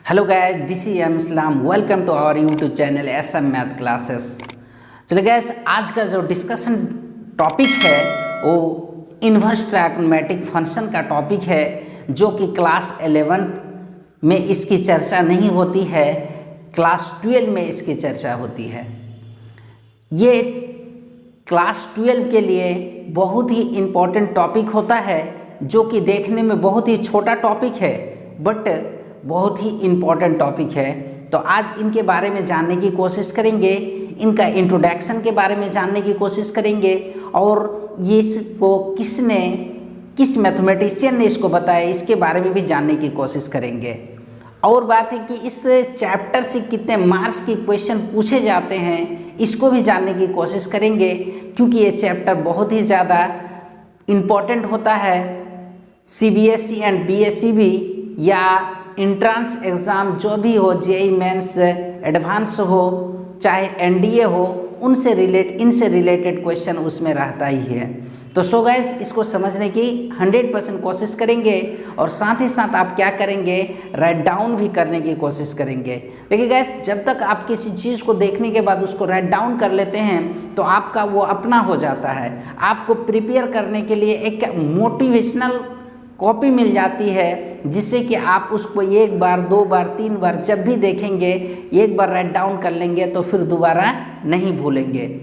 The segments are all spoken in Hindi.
Hello guys, this is M Islam. Welcome to our YouTube channel SM math classes. चलो गाइस, आज का जो डिस्कशन टॉपिक है वो इन्वर्स ट्रायगोनोमेट्रिक फंक्शन का टॉपिक है, जो कि क्लास 11 में इसकी चर्चा नहीं होती है, क्लास 12 में इसकी चर्चा होती है। ये क्लास 12 के लिए बहुत ही इम्पोर्टेंट टॉपिक होता है, जो कि देखने में बहुत ही छोटा टॉपिक है बट बहुत ही इम्पोर्टेंट टॉपिक है। तो आज इनके बारे में जानने की कोशिश करेंगे, इनका इंट्रोडक्शन के बारे में जानने की कोशिश करेंगे और ये इसको किस मैथमेटिशियन ने इसको बताया, इसके बारे में भी जानने की कोशिश करेंगे। और बात है कि इस चैप्टर से कितने मार्क्स के क्वेश्चन पूछे जाते हैं, इसको भी जानने की कोशिश करेंगे, क्योंकि ये चैप्टर बहुत ही ज़्यादा इम्पोर्टेंट होता है। CBSE एंड BSE भी या इंट्रांस एग्ज़ाम जो भी हो, JEE मेंस एडवांस हो चाहे NDA हो, इनसे रिलेटेड क्वेश्चन उसमें रहता ही है। तो सो गाइस, इसको समझने की 100% कोशिश करेंगे और साथ ही साथ आप क्या करेंगे, राइट डाउन भी करने की कोशिश करेंगे। देखिए गाइस, जब तक आप किसी चीज़ को देखने के बाद उसको राइट डाउन कर लेते हैं तो आपका वो अपना हो जाता है। आपको प्रिपेयर करने के लिए एक मोटिवेशनल कॉपी मिल जाती है, जिससे कि आप उसको एक बार, दो बार, तीन बार जब भी देखेंगे, एक बार राइट डाउन कर लेंगे तो फिर दोबारा नहीं भूलेंगे।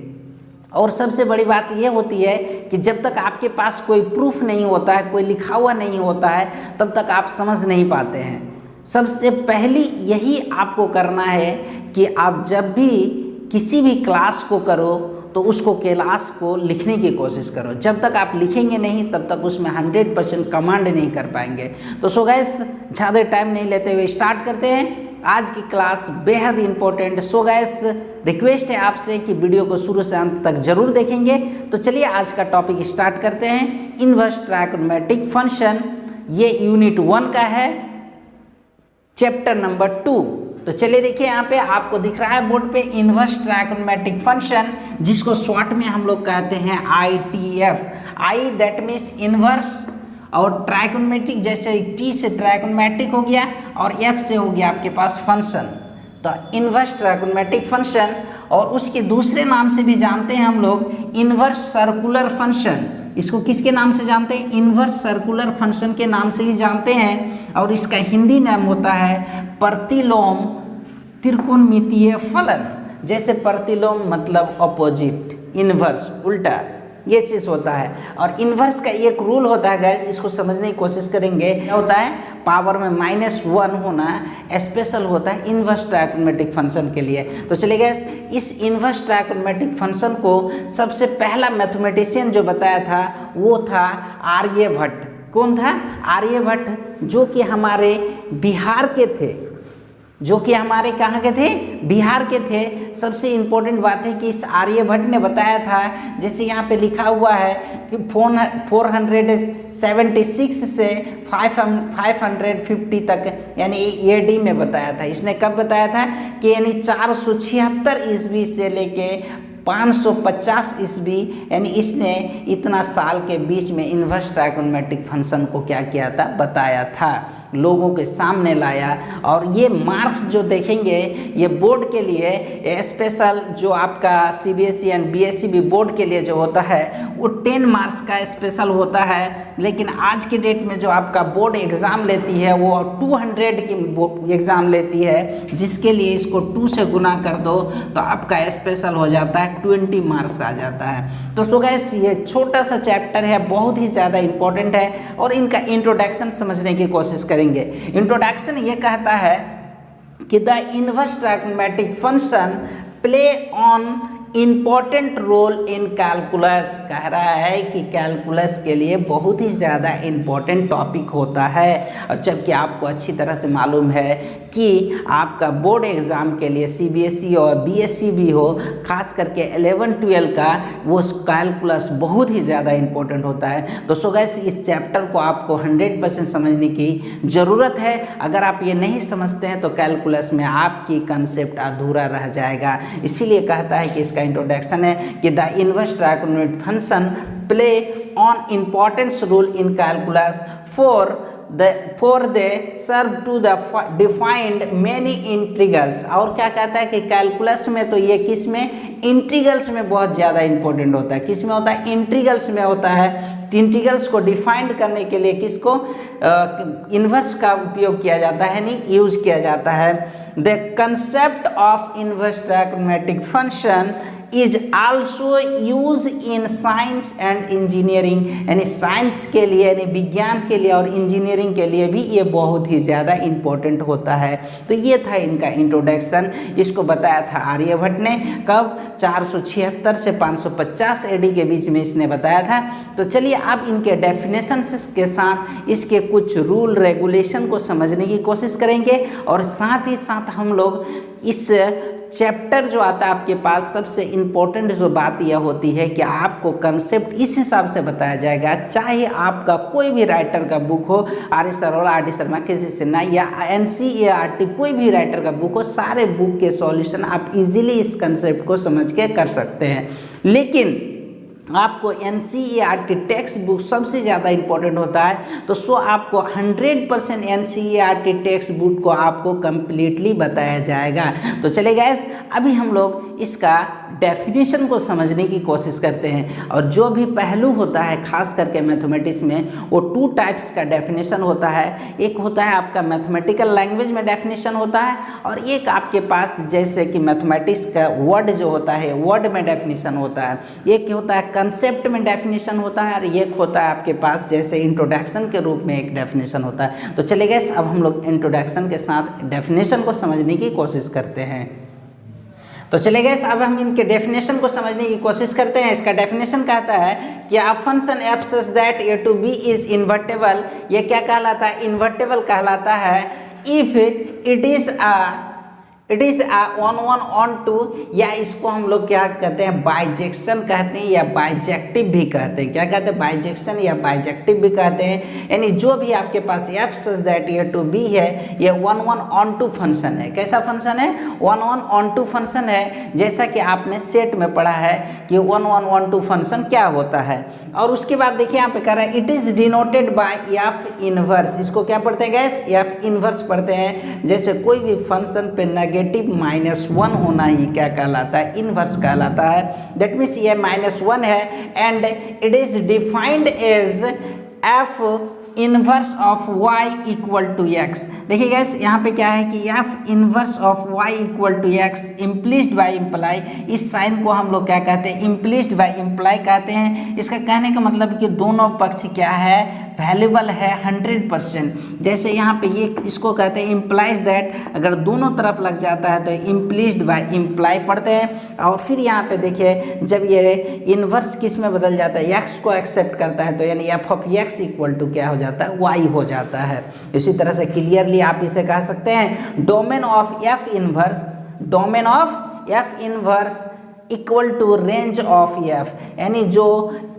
और सबसे बड़ी बात यह होती है कि जब तक आपके पास कोई प्रूफ नहीं होता है, कोई लिखा हुआ नहीं होता है, तब तक आप समझ नहीं पाते हैं। सबसे पहली यही आपको करना है कि आप जब भी किसी भी क्लास को करो तो उसको क्लास को लिखने की कोशिश करो। जब तक आप लिखेंगे नहीं तब तक उसमें 100% कमांड नहीं कर पाएंगे। तो सो गाइस, ज़्यादा टाइम नहीं लेते हुए स्टार्ट करते हैं। आज की क्लास बेहद इंपॉर्टेंट। सो गाइस, रिक्वेस्ट है आपसे कि वीडियो को शुरू से अंत तक जरूर देखेंगे। तो चलिए आज का टॉपिक स्टार्ट करते हैं। इन्वर्स ट्रायगोनोमेट्रिक फंक्शन, ये यूनिट 1 का है, चैप्टर नंबर 2। तो चलिए देखिए, यहाँ पे आपको दिख रहा है बोर्ड पे इन्वर्स ट्रायगोनोमेट्रिक फंक्शन, जिसको शॉर्ट में हम लोग कहते हैं ITF। I that means inverse, और ट्रायगोनोमेट्रिक जैसे T से ट्रायगोनोमेट्रिक हो गया और F से हो गया आपके पास फंक्शन। तो इन्वर्स ट्रायगोनोमेट्रिक फंक्शन, और उसके दूसरे नाम से भी जानते हैं हम लोग इन्वर्स सर्कुलर फंक्शन। इसको किसके नाम से जानते हैं? इन्वर्स सर्कुलर फंक्शन के नाम से ही जानते हैं। और इसका हिंदी नाम होता है प्रतिलोम त्रिकोणमितीय फलन। जैसे प्रतिलोम मतलब अपोजिट, इन्वर्स उल्टा, ये चीज़ होता है। और इन्वर्स का एक रूल होता है गाइस, इसको समझने की कोशिश करेंगे। क्या होता है? पावर में -1 होना स्पेशल होता है इन्वर्स ट्रायगोनोमेट्रिक फंक्शन के लिए। तो चलिए गाइस, इस इन्वर्स ट्रायगोनोमेट्रिक फंक्शन को सबसे पहला मैथमेटिशियन जो बताया था वो था आर्यभट्ट। कौन था? आर्यभट्ट, जो कि हमारे बिहार के थे, जो कि हमारे कहाँ के थे? बिहार के थे। सबसे इम्पोर्टेंट बात है कि इस आर्यभट्ट ने बताया था, जैसे यहाँ पे लिखा हुआ है कि 476 से 550 तक, यानी AD में बताया था। इसने कब बताया था कि यानी 476 ईस्वी से लेके 550 ईस्वी, यानी इसने इतना साल के बीच में इन्वर्स ट्रायगोनोमेट्रिक फंक्शन को क्या किया था? बताया था, लोगों के सामने लाया। और ये मार्क्स जो देखेंगे, ये बोर्ड के लिए स्पेशल, जो आपका CBSE एंड BSE भी बोर्ड के लिए जो होता है वो 10 मार्क्स का स्पेशल होता है। लेकिन आज की डेट में जो आपका बोर्ड एग्ज़ाम लेती है वो 200 की एग्ज़ाम लेती है, जिसके लिए इसको 2 से गुना कर दो तो आपका स्पेशल हो जाता है 20 मार्क्स आ जाता है। तो सो गाइस, ये छोटा सा चैप्टर है, बहुत ही ज़्यादा इंपॉर्टेंट है। और इनका इंट्रोडक्शन समझने की कोशिश करेंगे। इंट्रोडक्शन ये कहता है कि the inverse trigonometric function play on important role in calculus. कह रहा है कि कैलकुलस के लिए बहुत ही ज़्यादा इम्पॉर्टेंट टॉपिक होता है। और जबकि आपको अच्छी तरह से मालूम है कि आपका बोर्ड एग्ज़ाम के लिए CBSE और BSE भी हो, खास करके 11-12 का, वो कैलकुलस बहुत ही ज़्यादा इम्पोर्टेंट होता है। तो सो गाइस, इस चैप्टर को आपको 100% समझने की ज़रूरत है। अगर आप ये नहीं समझते हैं तो कैलकुलस में आपकी कंसेप्ट अधूरा रह जाएगा। इसीलिए कहता है कि इसका इंट्रोडक्शन है कि the inverse trigonometric function play on important role in calculus for for they serve to the defined many integrals. और क्या कहता है कि कैलकुलस में तो ये किस में, इंटीग्रल्स में बहुत ज़्यादा इंपॉर्टेंट होता है। किस में होता है, इंटीग्रल्स में होता है। इंटीग्रल्स को डिफाइंड करने के लिए किसको, इन्वर्स का उपयोग किया जाता है, नहीं यूज किया जाता है। The concept of inverse trigonometric function is also use in science and engineering, यानी साइंस के लिए, यानी विज्ञान के लिए और इंजीनियरिंग के लिए भी ये बहुत ही ज़्यादा इम्पोर्टेंट होता है। तो ये था इनका इंट्रोडक्शन। इसको बताया था आर्यभट्ट ने, कब, 476 से 550 AD के बीच में इसने बताया था। तो चलिए अब इनके डेफिनेशन के साथ इसके कुछ रूल रेगुलेशन को समझने की कोशिश करेंगे, और साथ ही साथ हम लोग इस चैप्टर जो आता है आपके पास, सबसे इम्पोर्टेंट जो बात यह होती है कि आपको कंसेप्ट इस हिसाब से बताया जाएगा, चाहे आपका कोई भी राइटर का बुक हो, आर सरोरा, R D Sharma, K C Sinha या NCERT कोई भी राइटर का बुक हो, सारे बुक के सॉल्यूशन आप इजीली इस कंसेप्ट को समझ के कर सकते हैं। लेकिन आपको NCERT टेक्स्ट बुक सबसे ज़्यादा इंपॉर्टेंट होता है, तो सो आपको 100% NCERT टेक्स्ट बुक को आपको कंप्लीटली बताया जाएगा। तो चले गाइस, अभी हम लोग इसका डेफिनेशन को समझने की कोशिश करते हैं। और जो भी पहलू होता है खास करके मैथमेटिक्स में, वो 2 टाइप्स का डेफिनेशन होता है। एक होता है आपका मैथमेटिकल लैंग्वेज में डेफिनेशन होता है, और एक आपके पास जैसे कि मैथमेटिक्स का वर्ड जो होता है, वर्ड में डेफिनेशन होता है। एक होता है कंसेप्ट में डेफिनेशन होता है, और एक होता है आपके पास जैसे इंट्रोडक्शन के रूप में एक डेफिनेशन होता है। तो चलिए गाइस, अब हम लोग इंट्रोडक्शन के साथ डेफिनेशन को समझने की कोशिश करते हैं। तो चलिए गाइस, अब हम इनके डेफिनेशन को समझने की कोशिश करते हैं। इसका डेफिनेशन कहता है कि a function F such that A to B is invertible. ये क्या कहलाता है, इन्वर्टेबल कहलाता है। If it is a 1 1 on 2, या इसको हम लोग क्या कहते हैं, बाइजेक्शन कहते हैं या बाइजेक्टिव भी कहते हैं। क्या कहते हैं, बाइजेक्शन या बाइजेक्टिव भी कहते हैं। यानी जो भी आपके पास f such that A to B है, ये 1 1 on 2 फंक्शन है। कैसा फंक्शन है, 1 1 on 2 फंक्शन है। जैसा कि आपने सेट में पढ़ा है कि 1 1 on 2 फंक्शन क्या होता है। और उसके बाद देखिए यहाँ पे कह रहा है it is denoted by F inverse. इसको क्या पढ़ते हैं गैस, एफ इनवर्स पढ़ते हैं। जैसे कोई भी फंक्शन पे नेगेटिव -1 होना ही क्या कहलाता है, इनवर्स कहलाता है। दैट मीन्स ये -1 है, and it is defined as f inverse of y equal to x। देखिए गैस, यहाँ पे क्या है कि f inverse of y equal to x implies by imply. इस साइन को हम लोग क्या कहते हैं, इम्प्लिस्ड बाय इम्प्लाई कहते हैं। इसका कहने का मतलब कि दोनों पक्ष क्या है, वैल्यूबल है 100%। जैसे यहाँ पे ये इसको कहते हैं इम्प्लाइज दैट, अगर दोनों तरफ लग जाता है तो इम्प्लिस्ड बाय इम्प्लाई पढ़ते हैं। और फिर यहाँ पे देखिए जब ये इन्वर्स किस में बदल जाता है, x को एक्सेप्ट करता है, तो यानी F of x equal to क्या हो जाता है, y हो जाता है। इसी तरह से क्लियरली आप इसे कह सकते हैं domain of F inverse, domain of F inverse equal to range of F. यानी जो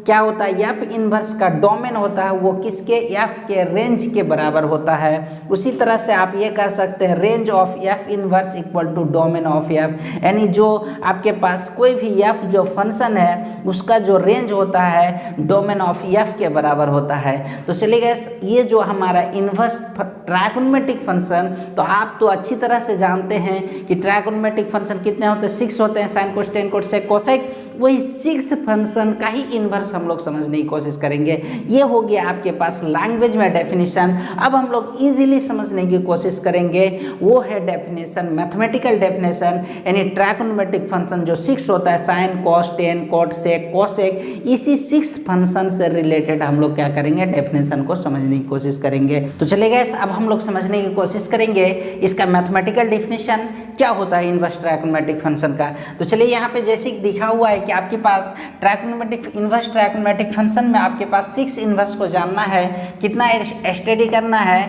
क्या होता है, एफ इनवर्स का डोमेन होता है वो किसके, एफ के रेंज के बराबर होता है। उसी तरह से आप ये कह सकते हैं range of F inverse equal to domain of F. यानी जो आपके पास कोई भी एफ जो फंक्शन है उसका जो रेंज होता है डोमेन ऑफ एफ के बराबर होता है। तो चलिए गाइस, ये जो हमारा इनवर्स ट्रायगोनोमेट्रिक फंक्शन, तो आप तो अच्छी तरह से जानते हैं कि ट्रायगोनोमेट्रिक फंक्शन कितने होते हैं, 6 होते हैं, साइन कोस टेन कोस सेक कोसेक। वही 6 फंक्शन का ही इन्वर्स हम लोग समझने की कोशिश करेंगे। ये हो गया आपके पास लैंग्वेज में डेफिनेशन। अब हम लोग इजीली समझने की कोशिश करेंगे, वो है डेफिनेशन, मैथमेटिकल डेफिनेशन। यानी ट्रायगोनोमेट्रिक फंक्शन जो 6 होता है, sine cos tan cot sec cosec, इसी 6 फंक्शन से रिलेटेड हम लोग क्या करेंगे, डेफिनेशन को समझने की कोशिश करेंगे। तो चलिए गाइस, अब हम लोग समझने की कोशिश करेंगे इसका मैथमेटिकल डेफिनेशन क्या होता है इन्वर्स ट्रायगोनोमेट्रिक फंक्शन का। तो चलिए यहाँ पे जैसे दिखा हुआ है कि आपके पास ट्रायगोनोमेट्रिक इन्वर्स ट्रायगोनोमेट्रिक फंक्शन में आपके पास 6 इन्वर्स को जानना है। कितना स्टडी करना है,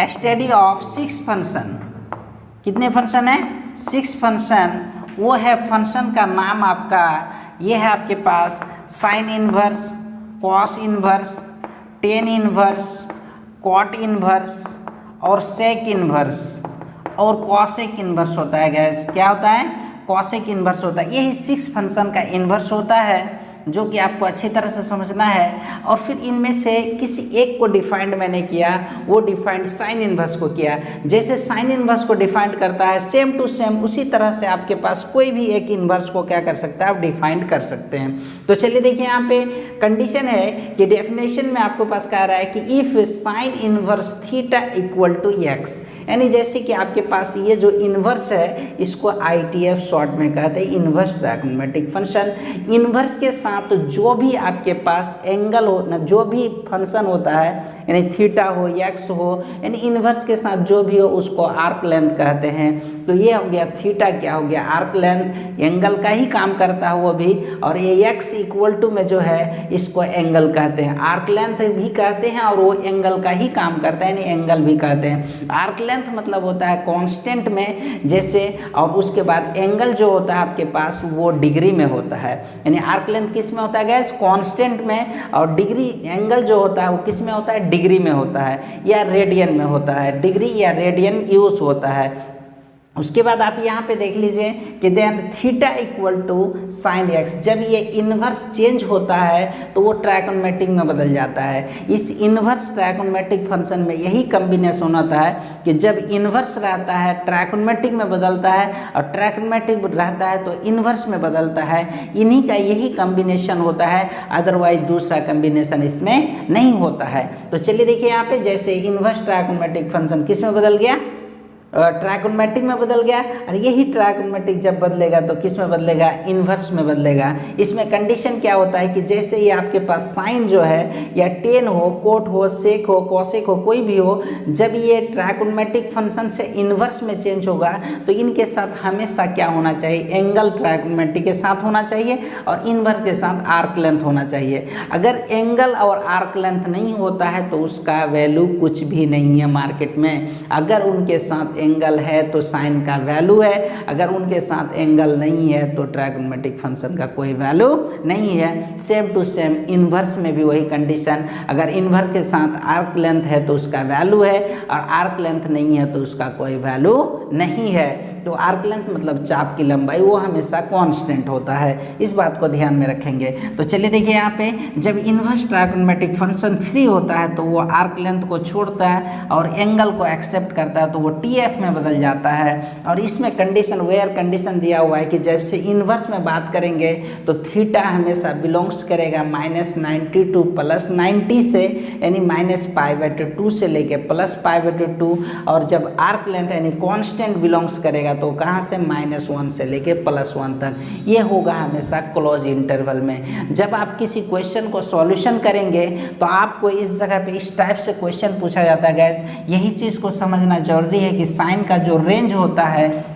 स्टडी ऑफ 6 फंक्शन। कितने फंक्शन है, 6 फंक्शन। वो है फंक्शन का नाम आपका, ये है आपके पास sine inverse, cos inverse, tan inverse, cot inverse और सेक इन्वर्स और कॉसेक इन्वर्स होता है। गैस क्या होता है, कॉसेक इन्वर्स होता है। यही 6 फंक्शन का इन्वर्स होता है। जो कि आपको अच्छी तरह से समझना है, और फिर इनमें से किसी एक को डिफाइंड मैंने किया, वो डिफाइंड साइन इनवर्स को किया। जैसे साइन इनवर्स को डिफाइंड करता है सेम टू सेम उसी तरह से आपके पास कोई भी एक इनवर्स को क्या कर सकता है, आप डिफाइंड कर सकते हैं। तो चलिए देखिए यहाँ पे कंडीशन है कि डेफिनेशन में आपके पास कह रहा है कि if sine inverse theta equal to X, यानी जैसे कि आपके पास ये जो इन्वर्स है इसको ITF शॉर्ट में कहते हैं, इन्वर्स ट्रायगोनोमेट्रिक फंक्शन। इन्वर्स के साथ जो भी आपके पास एंगल हो ना, जो भी फंक्शन होता है यानी थीटा हो एक्स हो, यानी इन्वर्स के साथ जो भी हो उसको आर्क लेंथ कहते हैं। तो ये हो गया थीटा, क्या हो गया आर्क लेंथ, एंगल का ही काम करता है वो भी, और ये एक्स इक्वल टू में जो है इसको एंगल कहते हैं, आर्क लेंथ भी कहते हैं और वो एंगल का ही काम करता है, यानी एंगल भी कहते हैं। आर्क लेंथ मतलब होता है कांस्टेंट में जैसे, और उसके बाद एंगल जो होता है आपके पास वो डिग्री में होता है, यानी आर्क लेंथ किस में होता है गैस, कांस्टेंट में, और डिग्री एंगल जो होता है वो किस में होता है, डिग्री में होता है या रेडियन में होता है, डिग्री या रेडियन यूज होता है। उसके बाद आप यहाँ पे देख लीजिए कि then theta equal to sine X, जब ये इन्वर्स चेंज होता है तो वो ट्रायगोनोमेट्रिक में बदल जाता है। इस इन्वर्स ट्रायगोनोमेट्रिक फंक्शन में यही कॉम्बिनेशन होता है कि जब इन्वर्स रहता है ट्रायगोनोमेट्रिक में बदलता है, और ट्रायगोनोमेट्रिक रहता है तो इन्वर्स में बदलता है। इन्हीं का यही कॉम्बिनेशन होता है, अदरवाइज दूसरा कॉम्बिनेशन इसमें नहीं होता है। तो चलिए देखिए यहाँ पे जैसे इन्वर्स ट्रायगोनोमेट्रिक फंक्शन किस में बदल गया, ट्रायगोनोमेट्रिक में बदल गया, और यही ट्रायगोनोमेट्रिक जब बदलेगा तो किस में बदलेगा, इन्वर्स में बदलेगा। इसमें कंडीशन क्या होता है कि जैसे ये आपके पास साइन जो है या टेन हो, कोट हो, सेक हो, कॉसेक हो, कोई भी हो, जब ये ट्रायगोनोमेट्रिक फंक्शन से इन्वर्स में चेंज होगा तो इनके साथ हमेशा क्या होना चाहिए, एंगल ट्रायगोनोमेट्रिक के साथ होना चाहिए और इन्वर्स के साथ आर्क लेंथ होना चाहिए। अगर एंगल और आर्क लेंथ नहीं होता है तो उसका वैल्यू कुछ भी नहीं है मार्केट में। अगर उनके साथ एंगल है तो साइन का वैल्यू है, अगर उनके साथ एंगल नहीं है तो ट्रायगोनोमेट्रिक फंक्शन का कोई वैल्यू नहीं है। सेम टू सेम इन्वर्स में भी वही कंडीशन, अगर इन्वर्स के साथ आर्क लेंथ है तो उसका वैल्यू है, और आर्क लेंथ नहीं है तो उसका कोई वैल्यू नहीं है। तो आर्क लेंथ मतलब चाप की लंबाई, वो हमेशा कांस्टेंट होता है, इस बात को ध्यान में रखेंगे। तो चलिए देखिए यहाँ पे जब इन्वर्स ट्रायगोनोमेट्रिक फंक्शन फ्री होता है तो वो आर्क लेंथ को छोड़ता है और एंगल को एक्सेप्ट करता है, तो वो TF में बदल जाता है। और इसमें कंडीशन, वेयर कंडीशन दिया हुआ है कि जब से इन्वर्स में बात करेंगे तो थीटा हमेशा बिलोंग्स करेगा -90 टू +90 से, यानी -π/2 से लेके +π/2, और जब आर्क लेंथ यानी कांस्टेंट बिलोंग्स करेगा तो कहाँ से, -1 से लेके +1 तक। ये होगा हमेशा क्लोज इंटरवल में। जब आप किसी क्वेश्चन को सॉल्यूशन करेंगे तो आपको इस जगह पे इस टाइप से क्वेश्चन पूछा जाता है गैस, यही चीज़ को समझना जरूरी है कि साइन का जो रेंज होता है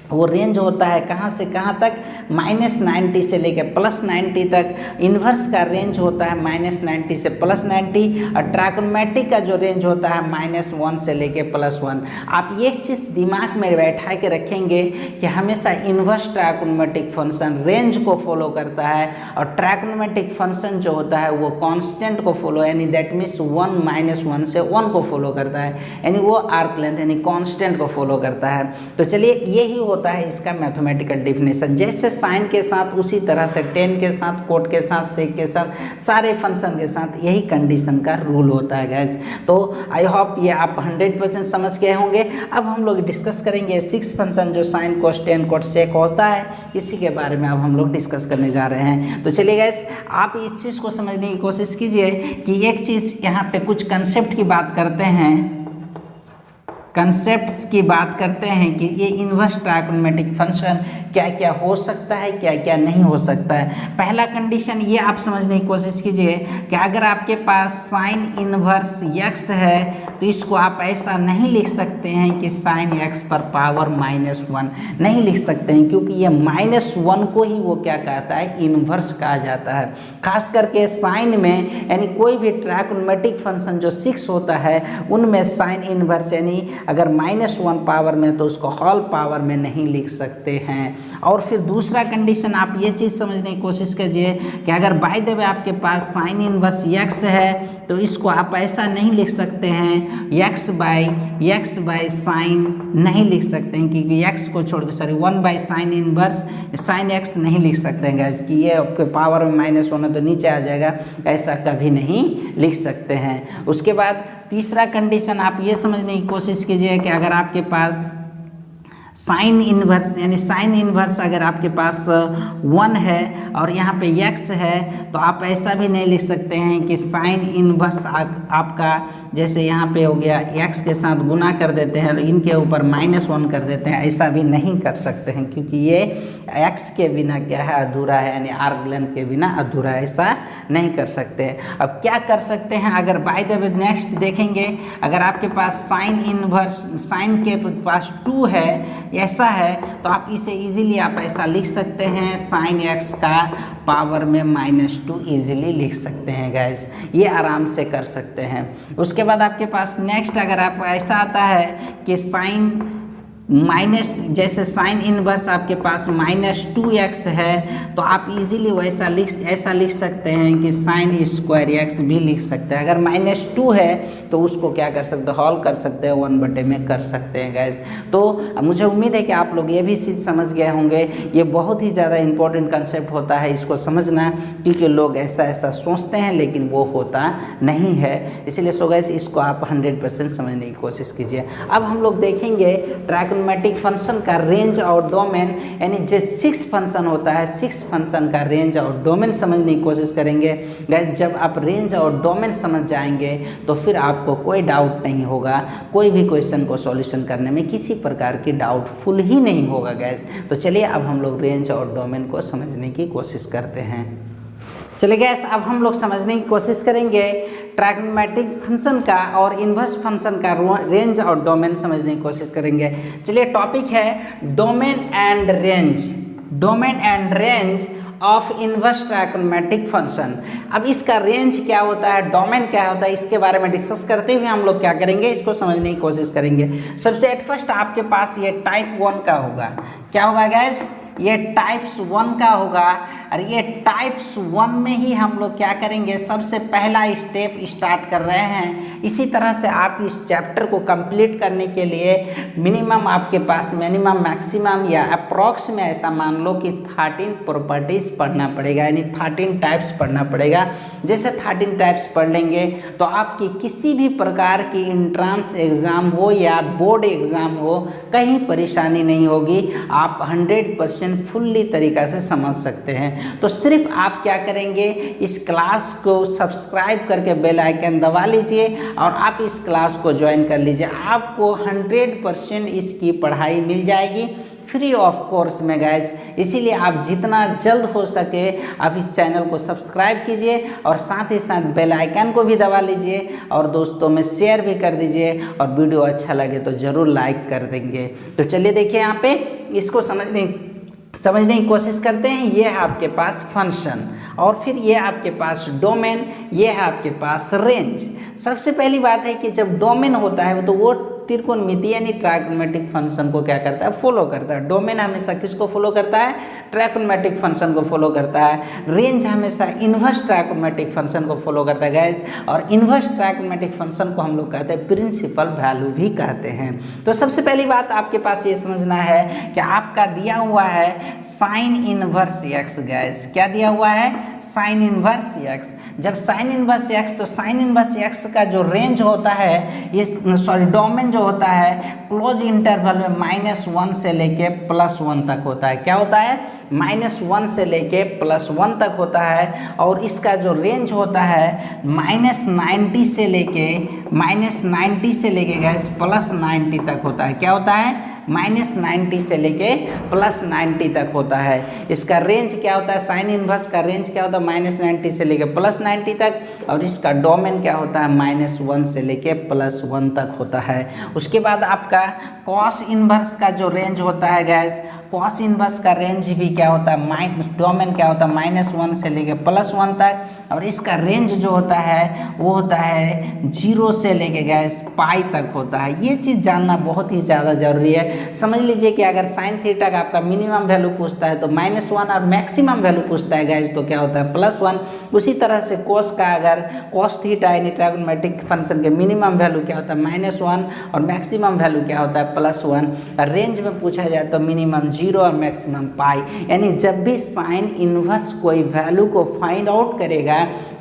वो रेंज होता है कहाँ से कहाँ तक, -90 से लेके +90 तक। इन्वर्स का रेंज होता है -90 से +90, और ट्रायगोनोमेट्रिक का जो रेंज होता है -1 से लेके +1। आप ये चीज़ दिमाग में बैठा के रखेंगे कि हमेशा इन्वर्स ट्रायगोनोमेट्रिक फंक्शन रेंज को फॉलो करता है, और ट्रायगोनोमेट्रिक फंक्शन जो होता है वो कांस्टेंट को फॉलो, यानी दैट मीन्स 1 से 1 को फॉलो करता है, यानी वो आर्क लेंथ यानी कांस्टेंट को फॉलो करता है। तो चलिए यही होता है इसका मैथमेटिकल डिफिनेशन। जैसे साइन के साथ उसी तरह से टेन के साथ, कोट के साथ, सेक के साथ, सारे फंक्शन के साथ यही कंडीशन का रूल होता है गाइस। तो आई होप ये आप 100% समझ गए होंगे। अब हम लोग डिस्कस करेंगे 6 फंक्शन जो साइन, कोस, टेन, कोट, सेक होता है, इसी के बारे में अब हम लोग डिस्कस करने जा रहे हैं। तो चलिए गाइस आप इस चीज़ को समझने की कोशिश कीजिए कि एक चीज़ यहाँ पे कुछ कंसेप्ट की बात करते हैं, कंसेप्ट्स की बात करते हैं कि ये इन्वर्स ट्रायगोनोमेट्रिक फंक्शन क्या क्या हो सकता है, क्या क्या नहीं हो सकता है। पहला कंडीशन ये आप समझने की कोशिश कीजिए कि अगर आपके पास साइन इन्वर्स x है तो इसको आप ऐसा नहीं लिख सकते हैं कि साइन x पर पावर -1, नहीं लिख सकते हैं, क्योंकि ये -1 को ही वो क्या कहता है, इन्वर्स कहा जाता है। खास करके साइन में, यानी कोई भी ट्रायगोनोमेट्रिक फंक्शन जो 6 होता है उनमें साइन इन्वर्स यानी अगर -1 पावर में तो उसको होल पावर में नहीं लिख सकते हैं। और फिर दूसरा कंडीशन आप ये चीज़ समझने की कोशिश कीजिए कि अगर बाय द वे आपके पास साइन इन्वर्स x है तो इसको आप ऐसा नहीं लिख सकते हैं x बाई साइन नहीं लिख सकते हैं, क्योंकि x को छोड़ के sorry 1 by sine inverse sine x नहीं लिख सकते हैं गाइज कि ये आपके पावर में -1 है तो नीचे आ जाएगा, ऐसा कभी नहीं लिख सकते हैं। उसके बाद तीसरा कंडीशन आप ये समझने की कोशिश कीजिए कि अगर आपके पास साइन इनवर्स यानी साइन इनवर्स अगर आपके पास 1 है और यहाँ पे x है तो आप ऐसा भी नहीं लिख सकते हैं कि साइन इनवर्स आपका जैसे यहाँ पे हो गया x के साथ गुना कर देते हैं और इनके ऊपर -1 कर देते हैं, ऐसा भी नहीं कर सकते हैं, क्योंकि ये x के बिना क्या है अधूरा है, यानी आर्क लेंथ के बिना अधूरा है, ऐसा नहीं कर सकते हैं। अब क्या कर सकते हैं, अगर बाय द वे नेक्स्ट देखेंगे, अगर आपके पास साइन इनवर्स साइन के पास 2 है ऐसा है तो आप इसे इजीली आप ऐसा लिख सकते हैं साइन x का पावर में -2 इजीली लिख सकते हैं गाइस, ये आराम से कर सकते हैं। उसके बाद आपके पास नेक्स्ट अगर आप ऐसा आता है कि साइन माइनस जैसे साइन इनवर्स आपके पास -2x है तो आप इजीली वैसा ऐसा लिख सकते हैं कि साइन स्क्वायर x भी लिख सकते हैं। अगर -2 है तो उसको क्या कर सकते हैं, हॉल कर सकते हैं, 1/में में कर सकते हैं गैस। तो मुझे उम्मीद है कि आप लोग ये भी चीज़ समझ गए होंगे, ये बहुत ही ज़्यादा इंपॉर्टेंट कंसेप्ट होता है इसको समझना, क्योंकि लोग ऐसा सोचते हैं लेकिन वो होता नहीं है। इसलिए सो गैस इसको आप 100% समझने की कोशिश कीजिए। अब हम लोग देखेंगे ट्रायगोनोमेट्रिक फंक्शन का रेंज और डोमेन, यानी जो 6 फंक्शन होता है 6 फंक्शन का रेंज और डोमेन समझने की कोशिश करेंगे। गाइस जब आप रेंज और डोमेन समझ जाएंगे तो फिर आपको कोई डाउट नहीं होगा, कोई भी क्वेश्चन को सॉल्यूशन करने में किसी प्रकार की डाउटफुल ही नहीं होगा गैस। तो चलिए अब हम लोग रेंज और डोमेन को समझने की कोशिश करते हैं। चलिए गैस अब हम लोग समझने की कोशिश करेंगे ट्रायगोनोमेट्रिक फंक्शन का और इन्वर्स फंक्शन का रेंज और डोमेन समझने की कोशिश करेंगे। चलिए टॉपिक है domain and range, domain and range of inverse trigonometric function. अब इसका रेंज क्या होता है, डोमेन क्या होता है, इसके बारे में डिस्कस करते हुए हम लोग क्या करेंगे, इसको समझने की कोशिश करेंगे। सबसे एट फर्स्ट आपके पास ये टाइप 1 का होगा, क्या होगा गैस, ये टाइप्स 1 का होगा। और ये टाइप्स 1 में ही हम लोग क्या करेंगे, सबसे पहला स्टेप स्टार्ट कर रहे हैं। इसी तरह से आप इस चैप्टर को कंप्लीट करने के लिए मिनिमम आपके पास मिनिमम मैक्सिमम या अप्रॉक्स में ऐसा मान लो कि 13 प्रॉपर्टीज़ पढ़ना पड़ेगा, यानी 13 टाइप्स पढ़ना पड़ेगा। जैसे 13 टाइप्स पढ़ लेंगे तो आपकी किसी भी प्रकार की एंट्रेंस एग्ज़ाम हो या बोर्ड एग्ज़ाम हो कहीं परेशानी नहीं होगी, आप 100% फुल्ली तरीक़ा से समझ सकते हैं। तो सिर्फ आप क्या करेंगे, इस क्लास को सब्सक्राइब करके बेल आइकन दबा लीजिए और आप इस क्लास को ज्वाइन कर लीजिए। आपको 100% इसकी पढ़ाई मिल जाएगी फ्री ऑफ कोर्स में गाइज। इसीलिए आप जितना जल्द हो सके आप इस चैनल को सब्सक्राइब कीजिए और साथ ही साथ बेल आइकन को भी दबा लीजिए और दोस्तों में शेयर भी कर दीजिए, और वीडियो अच्छा लगे तो ज़रूर लाइक कर देंगे। तो चलिए देखिए यहाँ पे इसको समझने की कोशिश करते हैं। ये है आपके पास फंक्शन और फिर ये आपके पास डोमेन, ये है आपके पास रेंज। सबसे पहली बात है कि जब डोमेन होता है तो वो त्रिकोणमितीय यानी ट्रायगोनोमेट्रिक फंक्शन को क्या करता है, फॉलो करता है। डोमेन हमेशा किसको फॉलो करता है, ट्रायगोनोमेट्रिक फंक्शन को फॉलो करता है। रेंज हमेशा इन्वर्स ट्रायगोनोमेट्रिक फंक्शन को फॉलो करता है गैस। और इन्वर्स ट्रायगोनोमेट्रिक फंक्शन को हम लोग कहते हैं प्रिंसिपल वैल्यू भी कहते हैं। तो सबसे पहली बात आपके पास ये समझना है कि आपका दिया हुआ है साइन इनवर्स एक्स गैस। क्या दिया हुआ है, साइन इनवर्स एक्स। जब साइन इनवर्स एक्स, तो साइन इनवर्स एक्स का जो रेंज होता है, इस डोमेन जो होता है क्लोज इंटरवल में -1 से लेके +1 तक होता है। क्या होता है, -1 से लेके +1 तक होता है। और इसका जो रेंज होता है -90 से लेके गैस +90 तक होता है। क्या होता है, -90 से लेके +90 तक होता है। इसका रेंज क्या होता है, साइन इनवर्स का रेंज क्या होता है, -90 से लेके +90 तक। और इसका डोमेन क्या होता है, -1 से लेके +1 तक होता है। उसके बाद आपका कॉस इनवर्स का जो रेंज होता है गैस, कॉस इनवर्स का रेंज भी क्या होता है, डोमेन क्या होता है, -1 से लेके +1 तक। और इसका रेंज जो होता है वो होता है 0 से लेके गैस पाई तक होता है। ये चीज़ जानना बहुत ही ज़्यादा ज़रूरी है। समझ लीजिए कि अगर साइन थीटा का आपका मिनिमम वैल्यू पूछता है तो -1 और मैक्सिमम वैल्यू पूछता है गैस तो क्या होता है +1। उसी तरह से कोस का अगर कोस थीटा यानी ट्रायगोनोमेट्रिक फंक्शन के मिनिमम वैल्यू क्या होता है -1 और मैक्सिमम वैल्यू क्या होता है +1। रेंज में पूछा जाए तो मिनिमम 0 और मैक्सिमम पाई। यानी जब भी साइन इनवर्स कोई वैल्यू को फाइंड आउट करेगा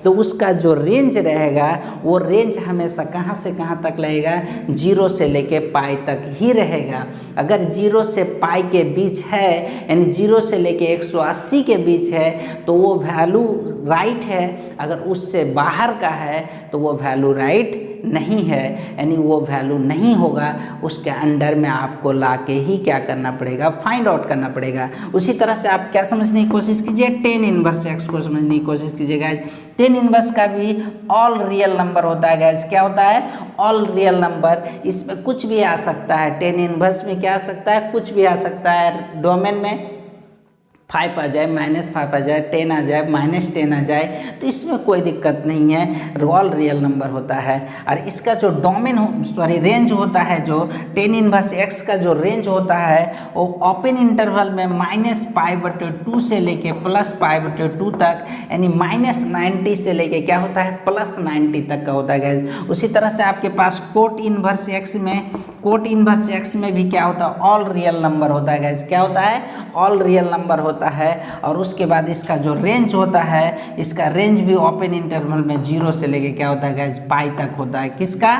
तो उसका जो रेंज रहेगा वो रेंज हमेशा कहाँ से कहाँ तक लगेगा 0 से लेके पाई तक ही रहेगा। अगर 0 से पाई के बीच है यानी 0 से लेके 180 के बीच है तो वो वैल्यू राइट है। अगर उससे बाहर का है तो वो वैल्यू राइट नहीं है, यानी वो वैल्यू नहीं होगा। उसके अंडर में आपको लाके ही क्या करना पड़ेगा फाइंड आउट करना पड़ेगा। उसी तरह से आप क्या समझने की कोशिश कीजिए tan इनवर्स x को समझने की कोशिश कीजिएगा। tan इनवर्स का भी ऑल रियल नंबर होता है गैस। क्या होता है ऑल रियल नंबर। इसमें कुछ भी आ सकता है। tan इनवर्स में क्या आ सकता है कुछ भी आ सकता है। डोमेन में 5 आ जाए -5 आ जाए 10 आ जाए -10 आ जाए तो इसमें कोई दिक्कत नहीं है। ऑल रियल नंबर होता है। और इसका जो डोमेन रेंज होता है जो tan इनवर्स x का जो रेंज होता है वो ओपन इंटरवल में -π/2 से लेके +π/2 तक यानी -90 से लेके क्या होता है +90 तक का होता है गैस। उसी तरह से आपके पास कोट इनवर्स x में भी क्या होता है ऑल रियल नंबर होता है गैस। क्या होता है ऑल रियल नंबर होता है। और उसके बाद इसका जो रेंज होता है इसका रेंज भी ओपन इंटरवल में 0 से लेके क्या होता है गैस पाई तक होता है। किसका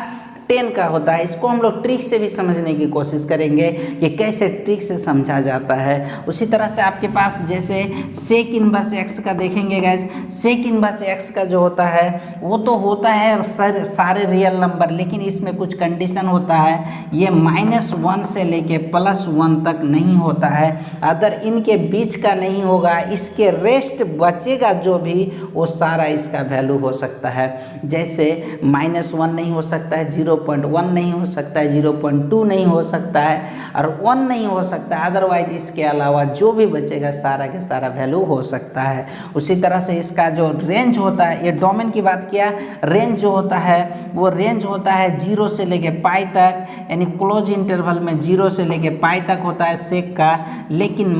10 का होता है। इसको हम लोग ट्रिक से भी समझने की कोशिश करेंगे कि कैसे ट्रिक से समझा जाता है। उसी तरह से आपके पास जैसे सेक इनवर्स x का देखेंगे गैस। सेक इनवर्स x का जो होता है वो तो होता है सारे रियल नंबर, लेकिन इसमें कुछ कंडीशन होता है। ये -1 से लेके +1 तक नहीं होता है। अगर इनके बीच का नहीं होगा इसके रेस्ट बचेगा जो भी वो सारा इसका वैल्यू हो सकता है। जैसे -1 नहीं हो सकता है, 0.1 नहीं हो सकता है, 0.2 नहीं हो सकता है और 1 नहीं हो सकता है। अदरवाइज इसके अलावा जो भी बचेगा सारा के सारा वैल्यू हो सकता है। उसी तरह से इसका जो रेंज होता है, ये डोमेन की बात किया, रेंज जो होता है वो रेंज होता है 0 से लेके पाई तक, यानी क्लोज इंटरवल में 0 से लेके पाई तक होता है सेक का। लेकिन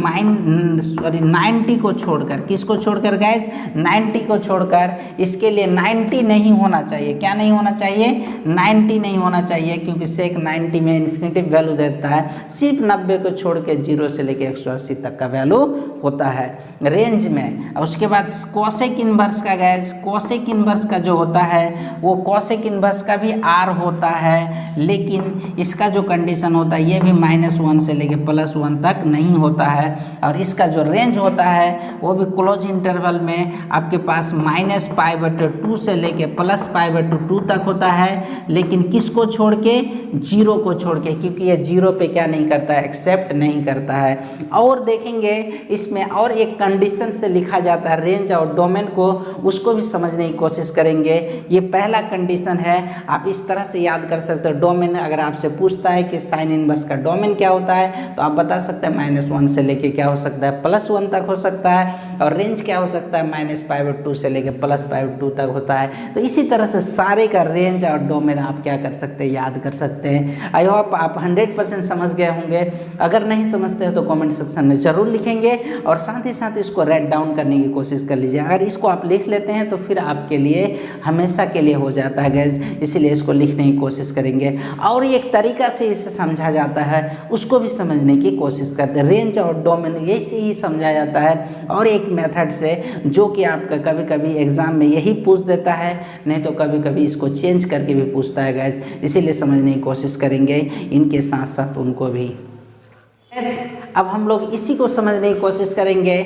90 को छोड़कर, किसको छोड़कर गाइज 90 को छोड़कर, इसके लिए 90 नहीं होना चाहिए। क्या नहीं होना चाहिए 90 नहीं होना चाहिए, क्योंकि सेक 90 में इन्फिनिटिव वैल्यू देता है। सिर्फ 90 को छोड़ के 0 से लेके 180 तक का वैल्यू होता है रेंज में। और उसके बाद कोसेक इनवर्स का गैस, कोसेक इनवर्स का जो होता है वो कोसेक इनवर्स का भी R होता है, लेकिन इसका जो कंडीशन होता है ये भी -1 से लेके +1 तक नहीं होता है। और इसका जो रेंज होता है वो भी क्लोज इंटरवल में आपके पास -π/2 से लेके +π/2 तक होता है, लेकिन किसको छोड़ के 0 को छोड़ के, क्योंकि ये 0 पे क्या नहीं करता है एक्सेप्ट नहीं करता है। और देखेंगे इसमें और एक कंडीशन से लिखा जाता है रेंज और डोमेन को, उसको भी समझने की कोशिश करेंगे। ये पहला कंडीशन है, आप इस तरह से याद कर सकते हो। डोमेन अगर आपसे पूछता है कि साइन इनवर्स का डोमेन क्या होता है तो आप बता सकते हैं -1 से लेके क्या हो सकता है +1 तक हो सकता है, और रेंज क्या हो सकता है -π/2 से लेके +π/2 तक होता है। तो इसी तरह से सारे का रेंज और डोमेन आप क्या कर सकते हैं याद कर सकते हैं। आई होप आप 100% समझ गए होंगे। अगर नहीं समझते हैं तो कमेंट सेक्शन में ज़रूर लिखेंगे और साथ ही साथ इसको राइट डाउन करने की कोशिश कर लीजिए। अगर इसको आप लिख लेते हैं तो फिर आपके लिए हमेशा के लिए हो जाता है गैस, इसीलिए इसको लिखने की कोशिश करेंगे। और एक तरीका से इसे समझा जाता है उसको भी समझने की कोशिश करते हैं। रेंज और डोमेन ऐसे ही समझा जाता है, और एक मेथड से जो कि आपका कभी कभी एग्जाम में यही पूछ देता है, नहीं तो कभी कभी इसको चेंज करके भी पूछता है गैस, इसीलिए समझने की कोशिश करेंगे इनके साथ साथ उनको भी। अब हम लोग इसी को समझने की कोशिश करेंगे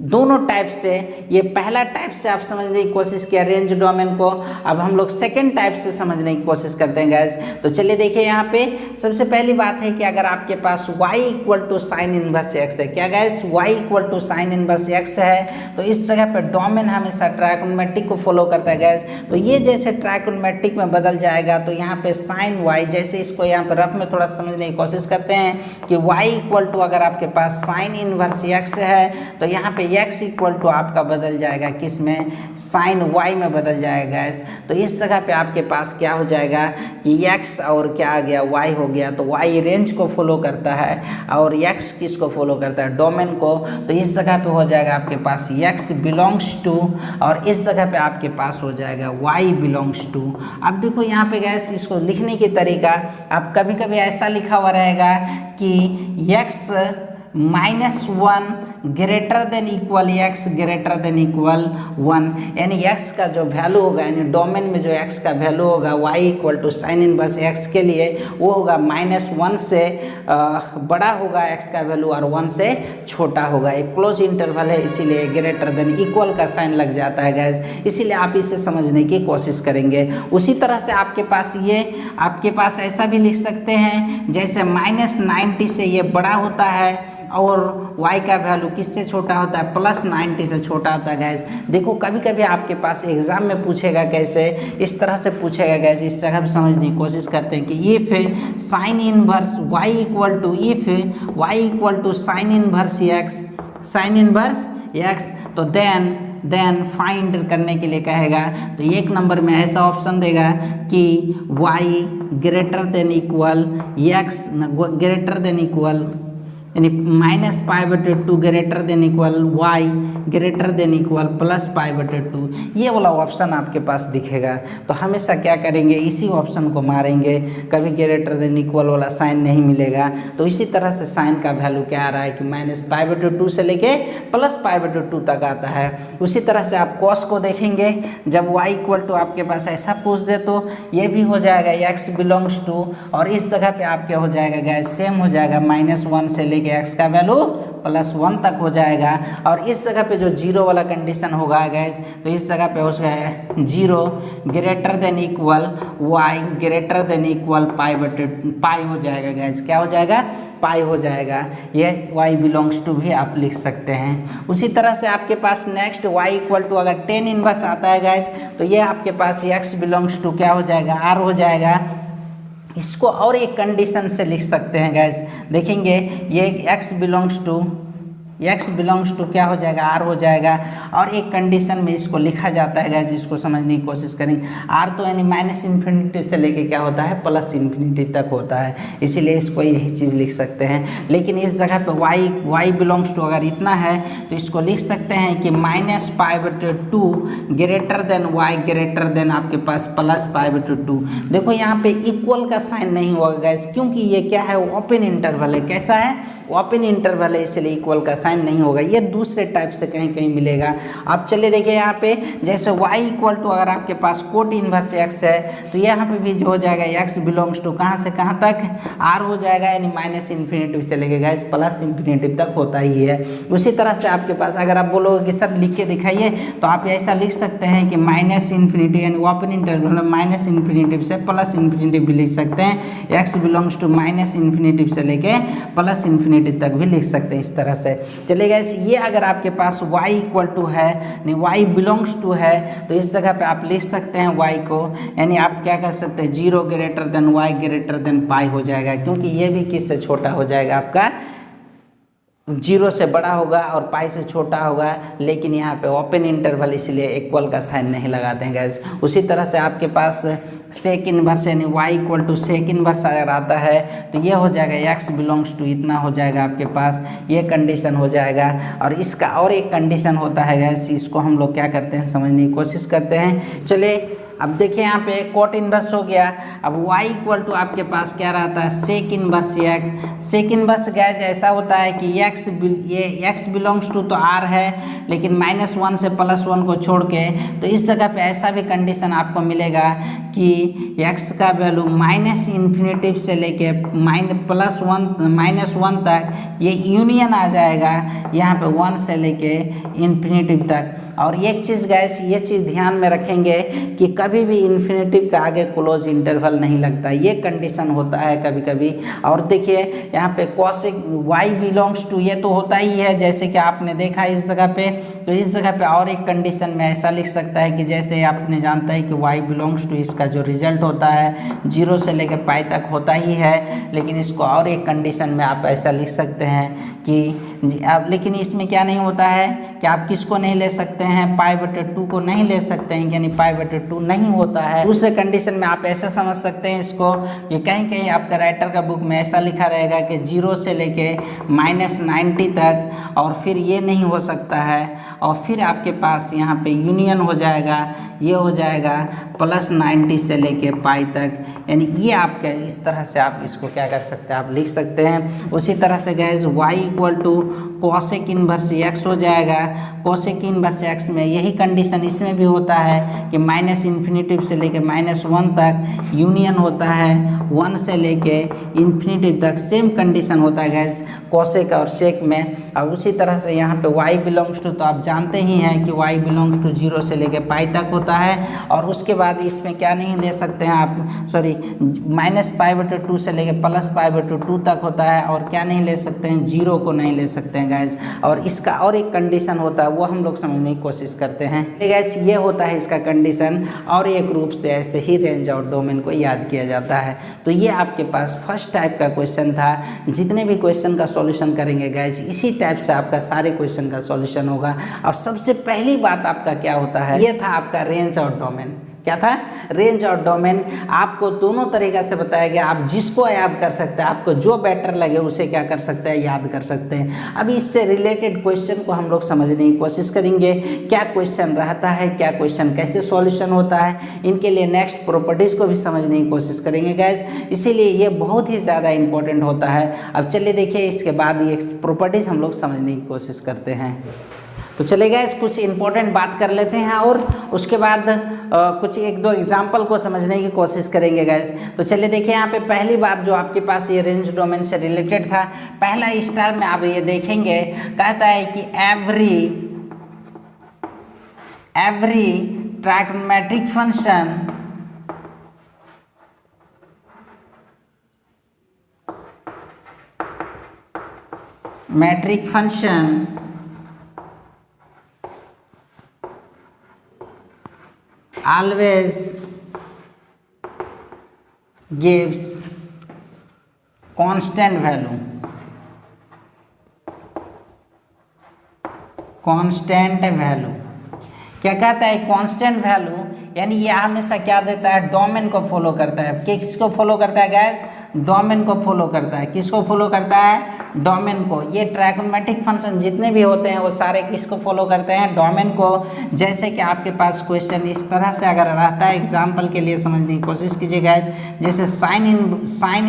दोनों टाइप से। ये पहला टाइप से आप समझने की कोशिश किया रेंज डोमेन को, अब हम लोग सेकंड टाइप से समझने की कोशिश करते हैं गैस। तो चलिए देखिए यहाँ पे सबसे पहली बात है कि अगर आपके पास y = साइन इनवर्स x है, क्या gas y = sign inverse x है, तो इस जगह पे डोमेन हमेशा ट्रायगोनोमेट्रिक को फॉलो करता है गैस। तो ये जैसे ट्रायगोनोमेट्रिक में बदल जाएगा तो यहाँ पे साइन y, जैसे इसको यहाँ पे रफ में थोड़ा समझने की कोशिश करते हैं कि y = अगर आपके पास साइन इनवर्स x है तो यहाँ पे पे x इक्वल टू आपका बदल जाएगा किस में, साइन y में बदल जाएगा गैस। तो इस जगह पे आपके पास क्या हो जाएगा कि x और क्या आ गया, y हो गया। तो y रेंज को फॉलो करता है और x किसको फॉलो करता है, डोमेन को। तो इस जगह पे हो जाएगा आपके पास x बिलोंग्स टू, और इस जगह पे आपके पास हो जाएगा y बिलोंग्स टू। अब देखो यहाँ पे गैस इसको लिखने की तरीका, आप कभी कभी ऐसा लिखा हुआ रहेगा कि x -1 greater than equal x greater than equal 1, यानी x का जो वैल्यू होगा, यानी डोमेन में जो x का वैल्यू होगा y equal to sine inverse x के लिए वो होगा -1 से बड़ा होगा x का वैल्यू और 1 से छोटा होगा। एक क्लोज इंटरवल है इसीलिए ग्रेटर देन इक्वल का साइन लग जाता है गैस, इसीलिए आप इसे समझने की कोशिश करेंगे। उसी तरह से आपके पास ऐसा भी लिख सकते हैं जैसे -90 से ये बड़ा होता है और y का वैल्यू किससे छोटा होता है, +90 से छोटा होता है गैस। देखो कभी कभी आपके पास एग्जाम में पूछेगा, कैसे इस तरह से पूछेगा गैस, इस जगह पे समझने की कोशिश करते हैं कि if sine inverse y equal to sine inverse x, तो देन फाइंड करने के लिए कहेगा। तो एक नंबर में ऐसा ऑप्शन देगा कि y greater than equal x greater than equal यानी -π/2 greater than equal y greater than equal +π/2, ये वाला ऑप्शन आपके पास दिखेगा। तो हमेशा क्या करेंगे, इसी ऑप्शन को मारेंगे, कभी ग्रेटर देन इक्वल वाला साइन नहीं मिलेगा। तो इसी तरह से साइन का वैल्यू क्या आ रहा है कि -π/2 से लेके +π/2 तक आता है। उसी तरह से आप कॉस को देखेंगे, जब y इक्वल टू आपके पास ऐसा पूछ दे तो ये भी हो जाएगा x बिलोंग्स टू, और इस जगह पे आप क्या हो जाएगा गैस, सेम हो जाएगा -1 से लेके x का वैल्यू +1 तक हो जाएगा। और इस जगह पे जो जीरो वाला कंडीशन होगा गैस, तो इस जगह पे हो जाएगा 0 greater than equal y greater than equal pi हो जाएगा गैस, क्या हो जाएगा, पाई हो जाएगा। ये y बिलोंग्स टू भी आप लिख सकते हैं। उसी तरह से आपके पास नेक्स्ट y इक्वल टू अगर tan इनवर्स आता है गैस, तो ये आपके पास x बिलोंग्स टू क्या हो जाएगा, r हो जाएगा। इसको और एक कंडीशन से लिख सकते हैं गैस, देखेंगे ये x बिलोंग्स टू क्या हो जाएगा, r हो जाएगा। और एक कंडीशन में इसको लिखा जाता है गैस, जिसको समझने की कोशिश करेंगे। r तो यानी -∞ से लेके क्या होता है, +∞ तक होता है, इसीलिए इसको यही चीज़ लिख सकते हैं। लेकिन इस जगह पे y बिलोंग्स टू अगर इतना है तो इसको लिख सकते हैं कि -π/2 greater than y greater than आपके पास +π/2। देखो यहाँ पे इक्वल का साइन नहीं होगा गैस, क्योंकि ये क्या है, ओपन इंटरवल है। कैसा है, ओपन इंटरवल है, इसलिए इक्वल का साइन नहीं होगा। ये दूसरे टाइप से कहीं कहीं मिलेगा। अब चलिए देखिए यहाँ पे, जैसे y इक्वल टू अगर आपके पास कोट इनवर्स x है, तो यहाँ पे भी जो हो जाएगा x बिलोंग्स टू कहाँ से कहाँ तक, r हो जाएगा, यानी -∞ से लेके गैस +∞ तक होता ही है। उसी तरह से आपके पास अगर आप बोलोगे कि सर लिख के दिखाइए, तो आप ऐसा लिख सकते हैं कि -∞ यानी ओपन इंटरवल -∞ से +∞ भी लिख सकते हैं। x बिलोंग्स टू -∞ से लेके +∞ तक भी लिख सकते हैं इस तरह से। चलिए गाइस, ये अगर आपके पास y इक्वल टू है, नहीं y बिलोंग्स टू है, तो इस जगह पे आप लिख सकते हैं y को, यानी आप क्या कर सकते हैं, 0 greater than y greater than pi हो जाएगा, क्योंकि ये भी किससे छोटा हो जाएगा, आपका 0 से बड़ा होगा और पाई से छोटा होगा। लेकिन यहाँ पे ओपन इंटरवल, इसलिए इक्वल का साइन नहीं लगाते हैं गैस। उसी तरह से आपके पास सेक इनवर्स यानी y equal to sec inverse अगर आता है, तो ये हो जाएगा x बिलोंग्स टू इतना हो जाएगा आपके पास, ये कंडीशन हो जाएगा। और इसका और एक कंडीशन होता है गैस, इसको हम लोग क्या करते हैं, समझने की कोशिश करते हैं। चलिए अब देखिए यहाँ पे कोट इनवर्स हो गया। अब y इक्वल टू आपके पास क्या रहता है, sec inverse x। Sec inverse guys ऐसा होता है कि ये x बिलोंग्स टू तो r है, लेकिन -1 से +1 को छोड़ के, तो इस जगह पे ऐसा भी कंडीशन आपको मिलेगा कि x का वैल्यू -∞ से लेके -1 तक ये यूनियन आ जाएगा, यहाँ पे 1 से लेके ∞ तक। और एक चीज़ गैस, ये चीज़ ध्यान में रखेंगे कि कभी भी इन्फिनेटिव का आगे क्लोज इंटरवल नहीं लगता, ये कंडीशन होता है कभी कभी। और देखिए यहाँ पे कॉसेक y बिलोंग्स टू, ये तो होता ही है जैसे कि आपने देखा इस जगह पे। तो इस जगह पे और एक कंडीशन में ऐसा लिख सकता है कि जैसे आपने जानता है कि y बिलोंग्स टू, इसका जो रिजल्ट होता है 0 से लेकर पाई तक होता ही है, लेकिन इसको और एक कंडीशन में आप ऐसा लिख सकते हैं कि अब, लेकिन इसमें क्या नहीं होता है कि आप किसको नहीं ले सकते हैं, π/2 को नहीं ले सकते हैं, यानी π/2 नहीं होता है। दूसरे कंडीशन में आप ऐसा समझ सकते हैं इसको कि कहीं कहीं आपका राइटर का बुक में ऐसा लिखा रहेगा कि 0 से लेके -90 तक, और फिर ये नहीं हो सकता है, और फिर आपके पास यहाँ पे यूनियन हो जाएगा, ये हो जाएगा +90 से लेके π तक, यानी ये आपका इस तरह से आप इसको क्या कर सकते हैं, आप लिख सकते हैं। उसी तरह से gas y = cosec inverse x हो जाएगा। cosec इनवर्स x में यही कंडीशन इसमें भी होता है कि -∞ से लेके -1 तक यूनियन होता है, 1 से लेके ∞ तक सेम कंडीशन होता है गैस cosec और sec में। और उसी तरह से यहाँ पे y बिलोंग्स टू, तो आप जानते ही हैं कि y बिलोंग्स टू 0 से लेके π तक होता है, और उसके बाद इसमें क्या नहीं ले सकते हैं आप, सॉरी -π/2 से लेके +π/2 तक होता है, और क्या नहीं ले सकते हैं, 0 को नहीं ले सकते हैं गैस। और इसका और एक कंडीशन होता है, वो हम लोग समझने की कोशिश करते हैं गैस। ये होता है इसका कंडीशन, और एक रूप से ऐसे ही रेंज और डोमेन को याद किया जाता है। तो ये आपके पास फर्स्ट टाइप का क्वेश्चन था। जितने भी क्वेश्चन का सॉल्यूशन करेंगे गैस, इसी टाइप से आपका सारे क्वेश्चन का सॉल्यूशन होगा। और सबसे पहली बात आपका क्या होता है, ये था आपका रेंज और डोमेन। क्या था, रेंज और डोमेन। आपको दोनों तरीक़ा से बताया गया, आप जिसको याद कर सकते हैं, आपको जो बेटर लगे उसे क्या कर सकते हैं, याद कर सकते हैं। अब इससे रिलेटेड क्वेश्चन को हम लोग समझने की कोशिश करेंगे, क्या क्वेश्चन रहता है, क्या क्वेश्चन कैसे सॉल्यूशन होता है, इनके लिए नेक्स्ट प्रॉपर्टीज़ को भी समझने की कोशिश करेंगे गैस। इसीलिए ये बहुत ही ज़्यादा इंपॉर्टेंट होता है। अब चलिए देखिए, इसके बाद ये प्रॉपर्टीज़ हम लोग समझने की कोशिश करते हैं। तो चले गए कुछ इंपॉर्टेंट बात कर लेते हैं, और उसके बाद कुछ एक दो एग्जाम्पल को समझने की कोशिश करेंगे गैस। तो चलिए देखिए, यहाँ पे पहली बात जो आपके पास ये रेंज डोमेन से रिलेटेड था, पहला स्टार में आप ये देखेंगे, कहता है कि every trigonometric function metric function always gives constant value, क्या कहता है कांस्टेंट वैल्यू, यानी ये हमेशा क्या देता है, डोमेन को फॉलो करता है। किसको फॉलो करता है गैस, डोमेन को फॉलो करता है। किसको फॉलो करता है, डोमेन को। ये ट्राइगोनोमेट्रिक फंक्शन जितने भी होते हैं वो सारे किसको फॉलो करते हैं, डोमेन को। जैसे कि आपके पास क्वेश्चन इस तरह से अगर रहता है, एग्जाम्पल के लिए समझने की कोशिश कीजिए गैस। जैसे साइन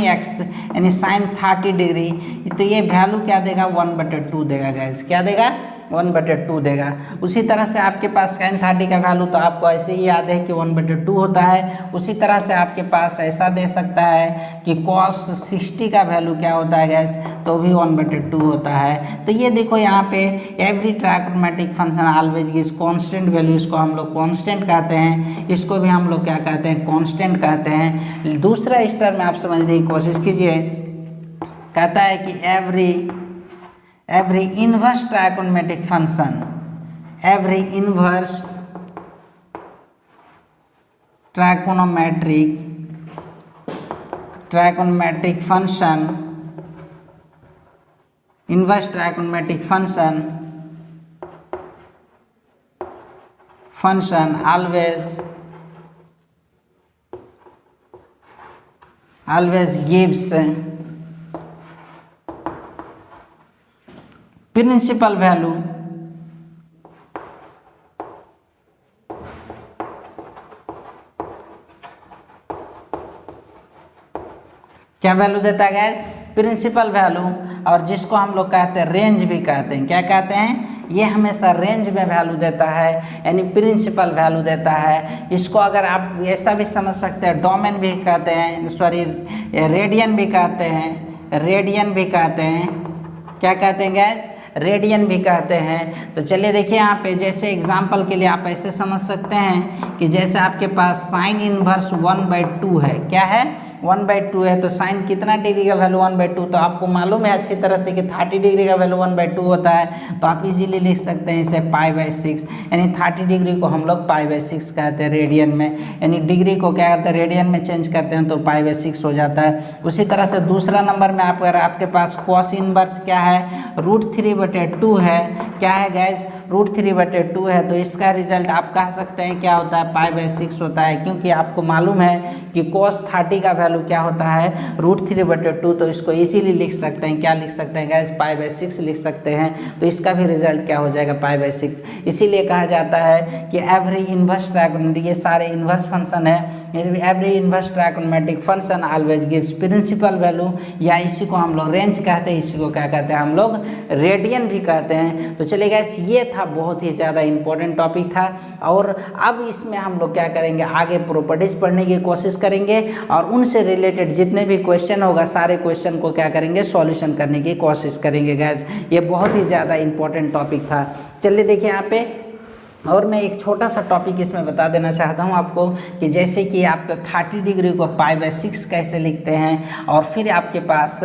x यानी साइन 30 डिग्री, तो ये वैल्यू क्या देगा, 1/2 देगा गैस। क्या देगा, 1/2 देगा। उसी तरह से आपके पास साइन 30 का वैल्यू तो आपको ऐसे ही याद है कि 1/2 होता है। उसी तरह से आपके पास ऐसा दे सकता है कि cos 60 का वैल्यू क्या होता है गैस, तो भी 1/2 होता है। तो ये देखो यहाँ पे every trigonometric function always gives constant value, इसको हम लोग कांस्टेंट कहते हैं, इसको भी हम लोग क्या कहते हैं, कांस्टेंट कहते हैं। दूसरा स्टार में आप समझने की कोशिश कीजिए, कहता है कि every inverse trigonometric function, every inverse trigonometric function, inverse trigonometric function always gives principal value, क्या वैल्यू देता है गैस, प्रिंसिपल वैल्यू। और जिसको हम लोग कहते हैं रेंज भी कहते हैं, क्या कहते हैं, ये हमेशा रेंज में वैल्यू देता है, यानी प्रिंसिपल वैल्यू देता है। इसको अगर आप ऐसा भी समझ सकते हैं, डोमेन भी कहते हैं, सॉरी रेडियन भी कहते हैं, क्या कहते हैं गैस, रेडियन भी कहते हैं। तो चलिए देखिए यहाँ पे, जैसे एग्जांपल के लिए आप ऐसे समझ सकते हैं कि जैसे आपके पास साइन इनवर्स 1/2 है, क्या है, 1/2 है, तो साइन कितना डिग्री का वैल्यू 1/2, तो आपको मालूम है अच्छी तरह से कि 30 डिग्री का वैल्यू 1/2 होता है। तो आप इजीली लिख सकते हैं इसे π/6, यानी 30 डिग्री को हम लोग π/6 कहते हैं रेडियन में, यानी डिग्री को क्या कहते हैं, रेडियन में चेंज करते हैं तो π/6 हो जाता है। उसी तरह से दूसरा नंबर में अगर आपके पास कॉस इनवर्स क्या है, √3/2 है, क्या है गैस, √3/2 है, तो इसका रिजल्ट आप कह सकते हैं क्या होता है, π/6 होता है, क्योंकि आपको मालूम है कि cos 30 का वैल्यू क्या होता है, √3/2। तो इसको इजीली लिख सकते हैं, क्या लिख सकते हैं गैस, π/6 लिख सकते हैं। तो इसका भी रिजल्ट क्या हो जाएगा, π/6। इसीलिए कहा जाता है कि एवरी इन्वर्स ट्रायगोनोमेट्रिक, ये सारे इन्वर्स फंक्शन है, every inverse trigonometric function always gives principal value, या इसी को हम लोग रेंज कहते हैं, इसी को क्या कहते हैं हम लोग, रेडियन भी कहते हैं। तो चलिए गाइस, ये था बहुत ही ज़्यादा इंपॉर्टेंट टॉपिक था, और अब इसमें हम लोग क्या करेंगे, आगे प्रॉपर्टीज पढ़ने की कोशिश करेंगे और उनसे रिलेटेड जितने भी क्वेश्चन होगा सारे क्वेश्चन को क्या करेंगे, सॉल्यूशन करने की कोशिश करेंगे गाइस। ये बहुत ही ज़्यादा इंपॉर्टेंट टॉपिक था। चलिए देखिए यहाँ पे, और मैं एक छोटा सा टॉपिक इसमें बता देना चाहता हूं आपको कि जैसे कि आप 30 डिग्री को π/6 कैसे लिखते हैं, और फिर आपके पास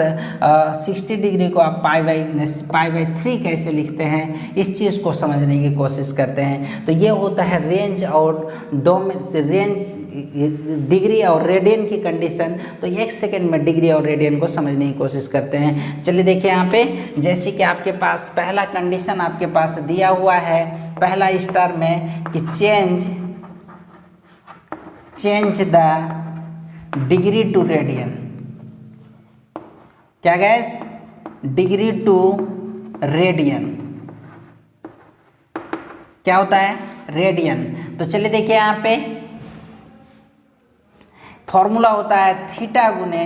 60 डिग्री को आप π/3 कैसे लिखते हैं, इस चीज़ को समझने की कोशिश करते हैं। तो ये होता है रेंज और रेंज, डिग्री और रेडियन की कंडीशन। तो एक सेकेंड में डिग्री और रेडियन को समझने की कोशिश करते हैं। चलिए देखिए यहाँ पे, जैसे कि आपके पास पहला कंडीशन आपके पास दिया हुआ है पहला स्टार में कि change the degree to radian, क्या गैस, डिग्री टू रेडियन क्या होता है, रेडियन। तो चलिए देखिए यहाँ पे फॉर्मूला होता है थीटा गुने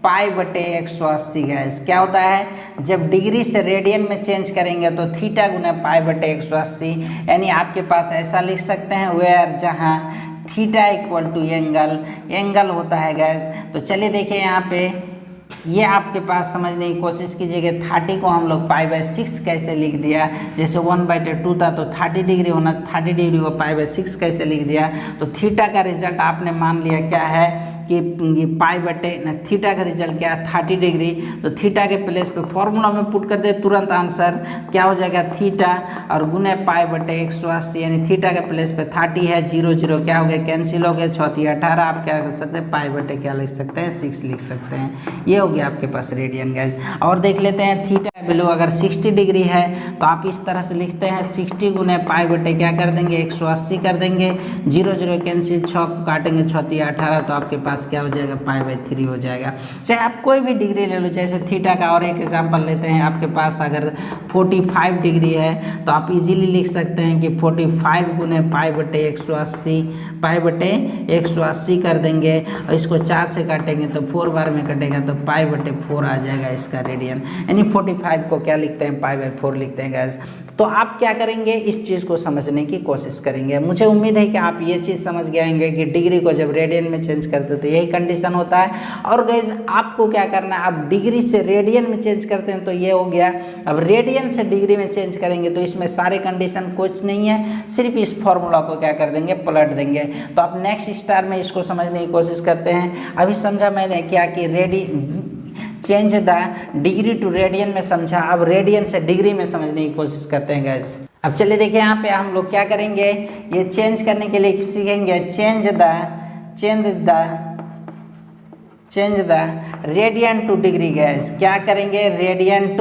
π/180 गैस। क्या होता है, जब डिग्री से रेडियन में चेंज करेंगे तो थीटा गुना π/180, यानी आपके पास ऐसा लिख सकते हैं वेयर, जहां थीटा इक्वल टू एंगल होता है गैस। तो चलिए देखिए यहाँ पे, ये आपके पास समझने की कोशिश कीजिएगा, 30 को हम लोग π/6 कैसे लिख दिया, जैसे 1/2 था तो 30 डिग्री होना, 30 डिग्री को π/6 कैसे लिख दिया। तो थीटा का रिजल्ट आपने मान लिया क्या है कि ये थीटा का रिजल्ट क्या है, 30 डिग्री। तो थीटा के प्लेस पे फॉर्मूला में पुट कर दे, तुरंत आंसर क्या हो जाएगा, थीटा और गुने π/180, यानी थीटा के प्लेस पे 30 है, 0 0 क्या हो गया, कैंसिल हो गया, 6 18, आप क्या कर सकते हैं, π/, क्या लिख सकते हैं, 6 लिख सकते हैं। ये हो गया आपके पास रेडियन गैस। और देख लेते हैं थीटा वैल्यू अगर 60 डिग्री है तो आप इस तरह से लिखते हैं, 60 गुने π/, क्या कर देंगे, 180 कर देंगे, 0 0 कैंसिल, 6 काटेंगे, 6 18, तो आपके पास क्या हो जाएगा, π/3 हो जाएगा। चाहे आप कोई भी डिग्री ले लो, जैसे थीटा का और एक एग्जांपल लेते हैं, आपके पास अगर 45 डिग्री है तो आप इजीली लिख सकते हैं कि 45 गुने π/180, π/180 कर देंगे, और इसको 4 से काटेंगे तो 4 बार में कटेगा, तो π/4 आ जाएगा इसका रेडियन, यानी 45 को क्या लिखते हैं, π/4 लिखते हैं गैस। तो आप क्या करेंगे, इस चीज़ को समझने की कोशिश करेंगे। मुझे उम्मीद है कि आप ये चीज़ समझ गए होंगे कि डिग्री को जब रेडियन में चेंज करते हो तो यही कंडीशन होता है। और गाइस आपको क्या करना है, आप डिग्री से रेडियन में चेंज करते हैं तो ये हो गया। अब रेडियन से डिग्री में चेंज करेंगे तो इसमें सारे कंडीशन कुछ नहीं है, सिर्फ इस फॉर्मूला को क्या कर देंगे, पलट देंगे। तो आप नेक्स्ट स्टार में इसको समझने की कोशिश करते हैं। अभी समझा मैंने क्या कि change the degree to radian में समझा, अब रेडियन से डिग्री में समझने की कोशिश करते हैं गैस। अब चलिए देखिए यहाँ पे हम लोग क्या करेंगे, ये चेंज करने के लिए सीखेंगे change the radian two degree gas. क्या करेंगे, रेडियन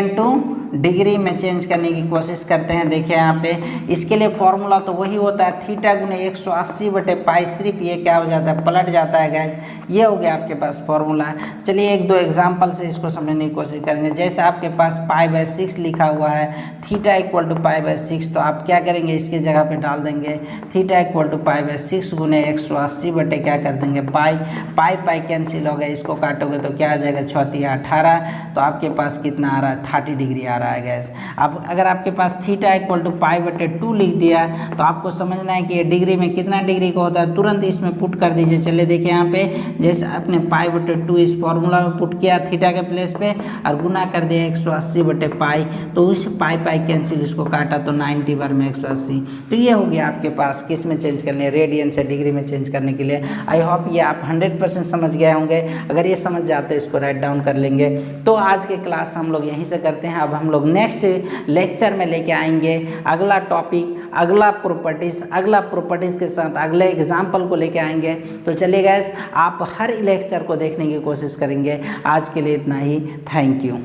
टू डिग्री में चेंज करने की कोशिश करते हैं। देखिए यहाँ पे इसके लिए फॉर्मूला तो वही होता है, थीटा गुने 180/π, सिर्फ ये क्या हो जाता है, पलट जाता है गैस। ये हो गया आपके पास फॉर्मूला। चलिए एक दो एग्जांपल से इसको समझने की कोशिश करेंगे। जैसे आपके पास π/6 लिखा हुआ है, थीटा इक्वल टू π/6, तो आप क्या करेंगे, इसकी जगह पे डाल देंगे थीटा इक्वल टू π/6 गुने 180 क्या कर देंगे, पाई कैंसिल हो गया, इसको काटोगे तो क्या आ जाएगा, 6 18, तो आपके पास कितना आ रहा है, 30 डिग्री आ रहा है गैस। अब अगर आपके पास थीटा इक्वल टू π/2 लिख दिया तो आपको समझना है कि ये डिग्री में कितना डिग्री का होता है, तुरंत इसमें पुट कर दीजिए। चलिए देखिए यहाँ पे, जैसे आपने π/2 इस फॉर्मूला में पुट किया थीटा के प्लेस पे और गुना कर दिया 180/π, तो उस पाई कैंसिल, इसको काटा तो 90 बार में 180। तो ये हो गया आपके पास किस में चेंज करने, रेडियन से डिग्री में चेंज करने के लिए। आई होप ये आप 100% समझ गए होंगे। अगर ये समझ जाते हैं इसको राइट डाउन कर लेंगे। तो आज के क्लास हम लोग यहीं से करते हैं। अब हम लोग नेक्स्ट लेक्चर में लेके आएंगे अगला टॉपिक, अगला प्रॉपर्टीज़ के साथ अगले एग्जाम्पल को लेके आएंगे। तो चलिए गाइस, आप हर लेक्चर को देखने की कोशिश करेंगे। आज के लिए इतना ही, थैंक यू।